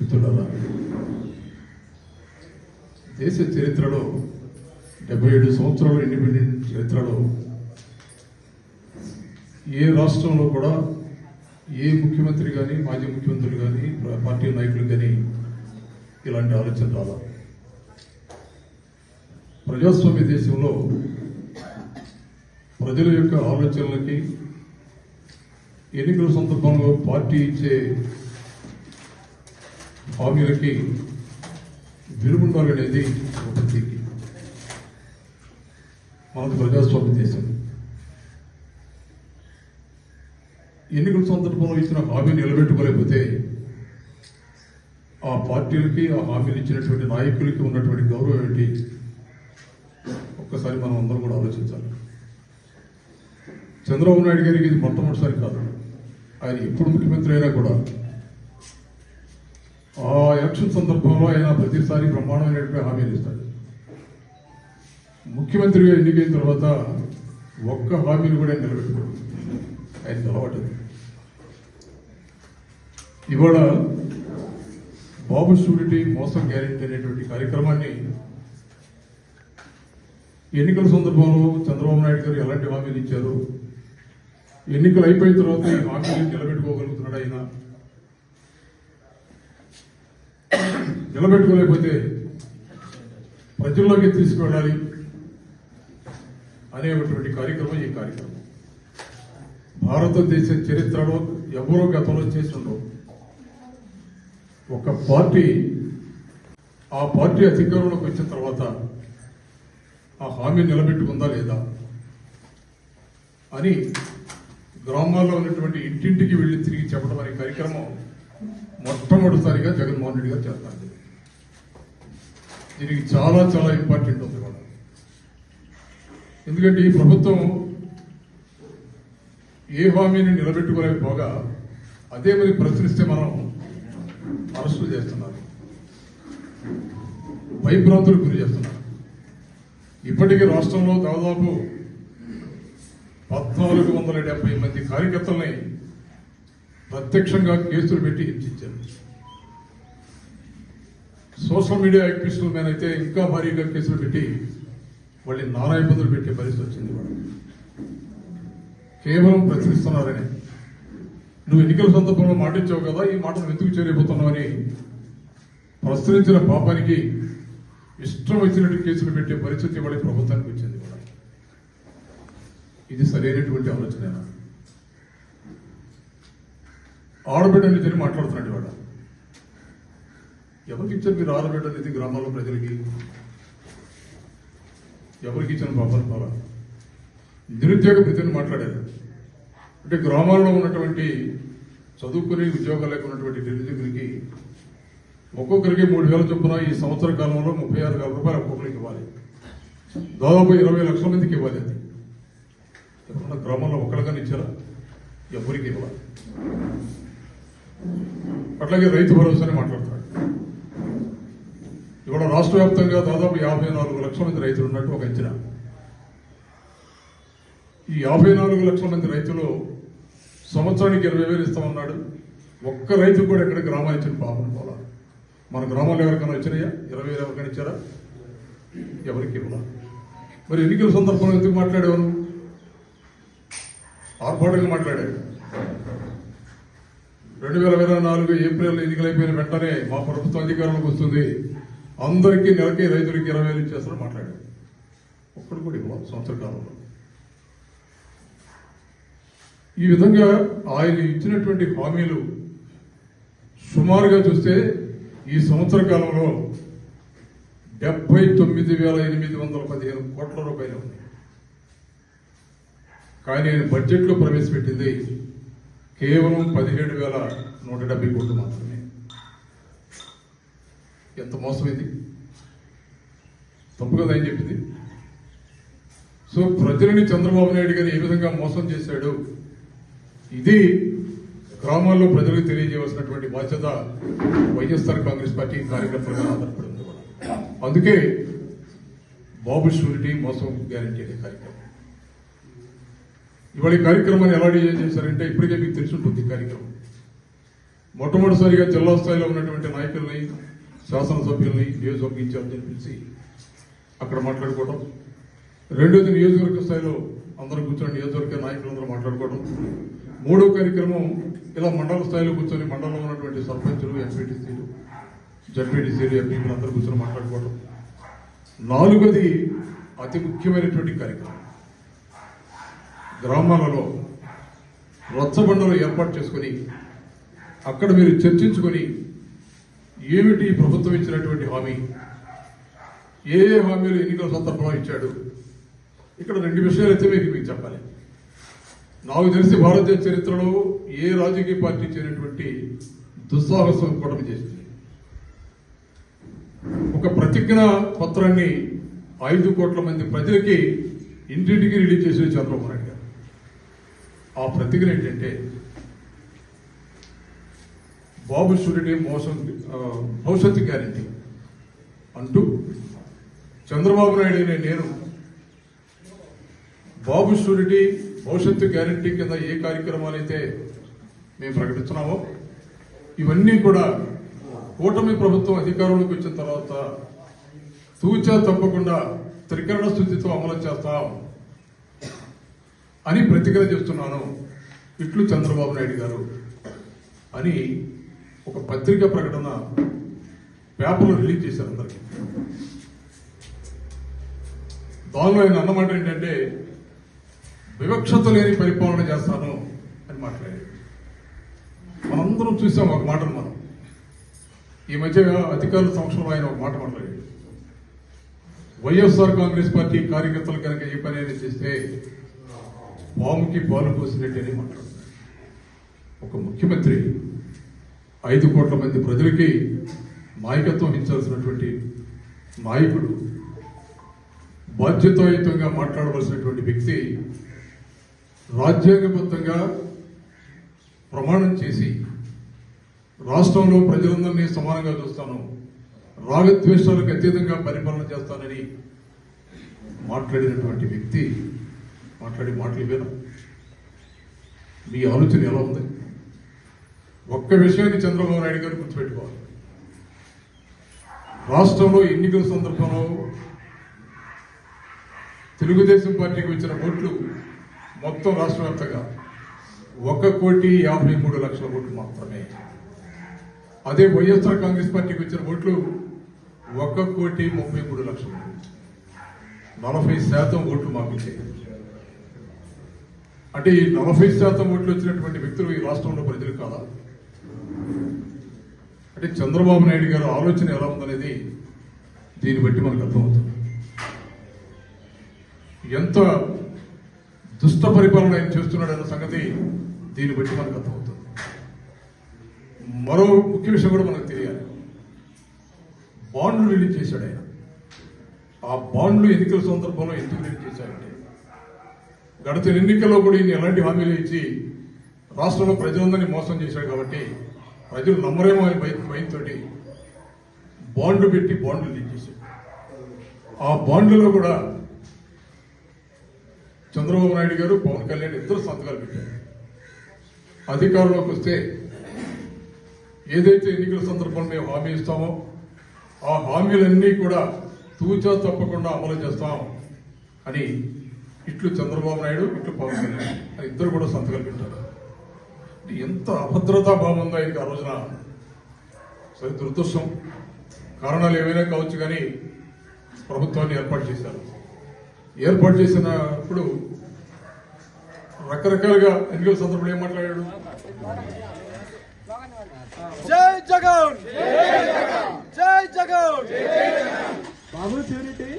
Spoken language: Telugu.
మిత్రులారా, దేశ చరిత్రలో 77 సంవత్సరాల ఇండిపెండెంట్ చరిత్రలో ఏ రాష్ట్రంలో కూడా ఏ ముఖ్యమంత్రి కానీ మాజీ ముఖ్యమంత్రులు కానీ పార్టీ నాయకులు కానీ ఇలాంటి ఆలోచన రాలా. ప్రజాస్వామ్య దేశంలో ప్రజల యొక్క ఆలోచనలకి ఎన్నికల సందర్భంలో పార్టీ ఇచ్చే హామీలకి విరుగుండాలనేది ప్రతికి మనది ప్రజాస్వామ్య దేశం. ఎన్నికల సందర్భంలో ఇచ్చిన హామీని నిలబెట్టుకోలేకపోతే ఆ పార్టీలకి ఆ హామీలు ఇచ్చినటువంటి నాయకులకి ఉన్నటువంటి గౌరవం ఏంటి ఒక్కసారి మనం అందరం కూడా ఆలోచించాలి. చంద్రబాబు నాయుడు గారికి ఇది మొట్టమొదటిసారి కాదు. ఆయన ఎప్పుడు ముఖ్యమంత్రి అయినా కూడా ఆ ఎలక్షన్ సందర్భంలో ఆయన ప్రతిసారి బ్రహ్మాండమైనటువంటి హామీలు ఇస్తాడు. ముఖ్యమంత్రిగా ఎన్నికైన తర్వాత ఒక్క హామీలు కూడా నిలబెట్టుకోడు. ఆయన అలవాటు. ఇవాళ బాబు షూరిటీ మోసం గ్యారెంటీ అనేటువంటి కార్యక్రమాన్ని ఎన్నికల సందర్భంలో చంద్రబాబు నాయుడు గారు ఎలాంటి హామీలు ఇచ్చారు, ఎన్నికలు అయిపోయిన తర్వాత ఈ హామీలు నిలబెట్టుకోగలుగుతున్నాడు. ఆయన నిలబెట్టుకోలేకపోతే ప్రజల్లోకి తీసుకువెళ్ళాలి అనేటువంటి కార్యక్రమం ఈ కార్యక్రమం. భారతదేశ చరిత్రలో ఎవరో గతంలో చేసి ఉండవు. ఒక పార్టీ ఆ పార్టీ అధికారంలోకి వచ్చిన తర్వాత ఆ హామీ నిలబెట్టుకుందా లేదా అని గ్రామాల్లో ఉన్నటువంటి ఇంటింటికి వెళ్లి తిరిగి చెప్పడం అనే కార్యక్రమం మొట్టమొదటిసారిగా జగన్మోహన్ రెడ్డి గారు చేస్తారు. దీనికి చాలా చాలా ఇంపార్టెంట్ ఉంది కూడా. ఎందుకంటే ఈ ప్రభుత్వం ఏ హామీని నిలబెట్టుకోలేకపోగా అదే మరి ప్రశ్నిస్తే మనం అరెస్టులు చేస్తున్నారు, భయభ్రాంతులకు గురి చేస్తున్నారు. ఇప్పటికీ రాష్ట్రంలో దాదాపు 1470 మంది కార్యకర్తల్ని ప్రత్యక్షంగా కేసులు పెట్టి హింసించారు. సోషల్ మీడియా యాక్టివిస్టుల మీద అయితే ఇంకా భారీగా కేసులు పెట్టి వాళ్ళని నానా ఇబ్బందులు పెట్టే పరిస్థితి వచ్చింది. వాళ్ళు కేవలం ప్రశ్నిస్తున్నారని, నువ్వు ఎన్నికల సందర్భంలో మాటించావు కదా, ఈ మాటను ఎందుకు చేయలేకపోతున్నావు అని ప్రశ్నించిన పాపానికి ఇష్టం వచ్చినట్టు కేసులు పెట్టే పరిస్థితి వాళ్ళ ప్రభుత్వానికి వచ్చింది కూడా. ఇది సరైనటువంటి ఆలోచన. ఆడబిడ్డ నిధిని మాట్లాడుతున్నాడు వాడు. ఎవరికి ఇచ్చారు మీరు ఆడబిడ్డ నిధి? గ్రామాల్లో ప్రజలకి ఎవరికి ఇచ్చిన పాపను పాల నిరుద్యోగ భృతిని మాట్లాడారు. అంటే గ్రామాల్లో ఉన్నటువంటి చదువుకుని ఉద్యోగాలు లేకున్నటువంటి నిరుద్యోగులకి ఒక్కొక్కరికి 3,000 చొప్పున ఈ సంవత్సర కాలంలో 36,000 రూపాయలు ఒక్కొక్కరికి ఇవ్వాలి. దాదాపు 20 లక్షల మందికి ఇవ్వాలి. అది ఎప్పుడన్నా గ్రామంలో ఒక్కరికన్నా ఇచ్చారా? ఎవరికి ఇవ్వాలి. అట్లాగే రైతు భరోసాని మాట్లాడతాడు. ఇవాళ రాష్ట్ర వ్యాప్తంగా దాదాపు 54 లక్షల మంది రైతులు ఉన్నట్టు ఒక అంచనా. ఈ 54 లక్షల మంది రైతులు సంవత్సరానికి 20,000 ఇస్తామన్నాడు. ఒక్క రైతు కూడా ఎక్కడ గ్రామాలు ఇచ్చిన పాపం పోలా. మన గ్రామాల్లో ఎవరికైనా వచ్చినాయా? 20,000 ఎవరికైనా ఇచ్చారా? ఎవరికి ఇవ్వాల. మరి ఎన్నికల సందర్భంలో ఎందుకు మాట్లాడేవారు? ఆర్భాటంగా మాట్లాడారు. 2024 ఏప్రిల్ ఎన్నికలైపోయిన వెంటనే మా ప్రభుత్వం అధికారంలోకి వస్తుంది, అందరికీ నెలకి రైతులకి 20,000 ఇచ్చేస్తారని మాట్లాడారు. ఒక్కడు కూడా ఇవ్వాలి సంవత్సర కాలంలో. ఈ విధంగా ఆయన ఇచ్చినటువంటి హామీలు సుమారుగా చూస్తే ఈ సంవత్సర కాలంలో 79,815 కోట్ల రూపాయలు ఉంది. కానీ ఆయన బడ్జెట్లో ప్రవేశపెట్టింది కేవలం 17,170 కోట్లు మాత్రమే. ఎంత మోసమైంది! తప్పు కదా ఆయన చెప్పింది. సో ప్రజలని చంద్రబాబు నాయుడు గారు ఏ విధంగా మోసం చేశాడు, ఇది గ్రామాల్లో ప్రజలకు తెలియజేయవలసినటువంటి బాధ్యత వైఎస్ఆర్ కాంగ్రెస్ పార్టీ కార్యకర్తలుగా ఆధారపడి ఉంది. అందుకే బాబు షూరిటీ మోసం గ్యారెంటీ అనే కార్యక్రమం. ఇవాళ ఈ కార్యక్రమాన్ని ఎలా డిజైన్ చేశారంటే ఇప్పటికే మీకు తెలిసి ఉంటుంది. కార్యక్రమం మొట్టమొదటిసారిగా జిల్లా స్థాయిలో ఉన్నటువంటి నాయకుల్ని, శాసనసభ్యుల్ని, నియోజకవర్గ ఇన్ఛార్జిని పిలిచి అక్కడ మాట్లాడుకోవడం. రెండోది నియోజకవర్గ స్థాయిలో అందరూ కూర్చొని నియోజకవర్గ నాయకులందరూ మాట్లాడుకోవడం. మూడో కార్యక్రమం ఇలా మండల స్థాయిలో కూర్చొని మండలంలో ఉన్నటువంటి సర్పంచులు, ఎంపీటీసీలు, జడ్పీటీసీలు, ఎంపీలు అందరూ కూర్చొని మాట్లాడుకోవడం. నాలుగోది అతి ముఖ్యమైనటువంటి కార్యక్రమం, గ్రామాలలో రచ్చబండలు ఏర్పాటు చేసుకుని అక్కడ మీరు చర్చించుకొని ఏమిటి ప్రభుత్వం ఇచ్చినటువంటి హామీ, ఏ ఏ హామీలు ఎన్నికల సందర్భంలో ఇచ్చాడు. ఇక్కడ రెండు విషయాలు అయితే మీకు చెప్పాలి. నాకు తెలిసి భారతదేశ చరిత్రలో ఏ రాజకీయ పార్టీ చేయనటువంటి దుస్సాహసం కూటమి చేసింది. ఒక ప్రతిజ్ఞా పత్రాన్ని 5 కోట్ల మంది ప్రజలకి ఇంటింటికి రిలీజ్ చేసిన చంద్రబాబు నాయుడు గారు. ఆ ప్రతిజ్ఞ ఏంటంటే బాబు షూరిటీ భవిష్యత్తు గ్యారంటీ అంటూ చంద్రబాబు నాయుడు అనే నేను బాబు షూరిటీ భవిష్యత్తు గ్యారంటీ కింద ఏ కార్యక్రమాలు అయితే మేము ప్రకటిస్తున్నామో ఇవన్నీ కూడా కూటమి ప్రభుత్వం అధికారంలోకి వచ్చిన తర్వాత తూచా తప్పకుండా త్రికరణ స్థితితో అమలు చేస్తాం అని ప్రతిజ్ఞ చేస్తున్నాను, ఇట్లు చంద్రబాబు నాయుడు గారు అని ఒక పత్రికా ప్రకటన పేపర్లో రిలీజ్ చేశారు అందరికీ. దానిలో ఆయన అన్నమాట ఏంటంటే వివక్షత లేని పరిపాలన చేస్తాను అని మాట్లాడారు. మనందరం చూసాం ఒక మాటను. మనం ఈ మధ్య అధికారుల సంవత్సరంలో ఆయన ఒక మాట మాట్లాడాడు. వైఎస్ఆర్ కాంగ్రెస్ పార్టీ కార్యకర్తలు కనుక ఈ పని అనేది చేస్తే పాముకి పాలు పోసినట్టేనే మాట్లాడుతున్నారు. ఒక ముఖ్యమంత్రి 5 కోట్ల మంది ప్రజలకి నాయకత్వం ఇచ్చాల్సినటువంటి నాయకుడు, బాధ్యతాయుతంగా మాట్లాడవలసినటువంటి వ్యక్తి రాజ్యాంగబద్ధంగా ప్రమాణం చేసి రాష్ట్రంలో ప్రజలందరినీ సమానంగా చూస్తాను, రాగద్వేషాలకు అతీతంగా పరిపాలన చేస్తానని మాట్లాడినటువంటి వ్యక్తి మాట్లాడి మాటలు విన మీ ఆలోచన ఎలా ఉంది? ఒక్క విషయాన్ని చంద్రబాబు నాయుడు గారు గుర్తుపెట్టుకోవాలి. రాష్ట్రంలో ఎన్నికల సందర్భంలో తెలుగుదేశం పార్టీకి వచ్చిన ఓట్లు మొత్తం రాష్ట్ర వ్యాప్తంగా 1,53,00,000 ఓట్లు మాత్రమే. అదే వైఎస్ఆర్ కాంగ్రెస్ పార్టీకి వచ్చిన ఓట్లు 1,33,00,000. 40% ఓట్లు మాకు ఇచ్చాయి. అంటే ఈ 40% ఓట్లు వచ్చినటువంటి వ్యక్తులు ఈ రాష్ట్రంలో ప్రజలు కాదా? అంటే చంద్రబాబు నాయుడు గారు ఆలోచన ఎలా ఉందనేది దీన్ని బట్టి మనకు అర్థమవుతుంది. ఎంత దుష్ట పరిపాలన ఆయన చేస్తున్నాడన్న సంగతి దీన్ని బట్టి మనకు అర్థమవుతుంది. మరో ముఖ్య విషయం కూడా మనకు తెలియాలి. బాండ్లు రిలీజ్ చేశాడు ఆయన. ఆ బాండ్లు ఎన్నికల సందర్భంలో ఎందుకు రిలీజ్ చేశారంటే గడిచిన ఎన్నికల్లో కూడా ఈయన ఎలాంటి హామీలు ఇచ్చి రాష్ట్రంలో ప్రజలందరినీ మోసం చేశాడు కాబట్టి ప్రజలు నమ్మరేమో అని భయంతో బాండ్లు పెట్టి బాండ్లు రిలీజ్ చేశాడు. ఆ బాండ్లలో కూడా చంద్రబాబు నాయుడు గారు, పవన్ కళ్యాణ్ ఇద్దరు సంతకాలు పెట్టారు. అధికారంలోకి వస్తే ఏదైతే ఎన్నికల సందర్భంలో మేము హామీ ఇస్తామో ఆ హామీలన్నీ కూడా తూచా తప్పకుండా అమలు చేస్తాం అని ఇట్లు చంద్రబాబు నాయుడు, ఇట్లు పవన్ కళ్యాణ్ ఇద్దరు కూడా సంతకాలు పెట్టారు. ఎంత అభద్రతా భావం ఉందో ఆయనకి ఆ రోజున. సరే, దురదృష్టం, కారణాలు ఏమైనా కావచ్చు, కానీ ప్రభుత్వాన్ని ఏర్పాటు చేశారు. ఏర్పాటు చేసినప్పుడు రకరకాలుగా ఎన్నికల సందర్భంలో ఏం మాట్లాడాడు? జై జగన్, జై జగన్, బాబు షూరిటీ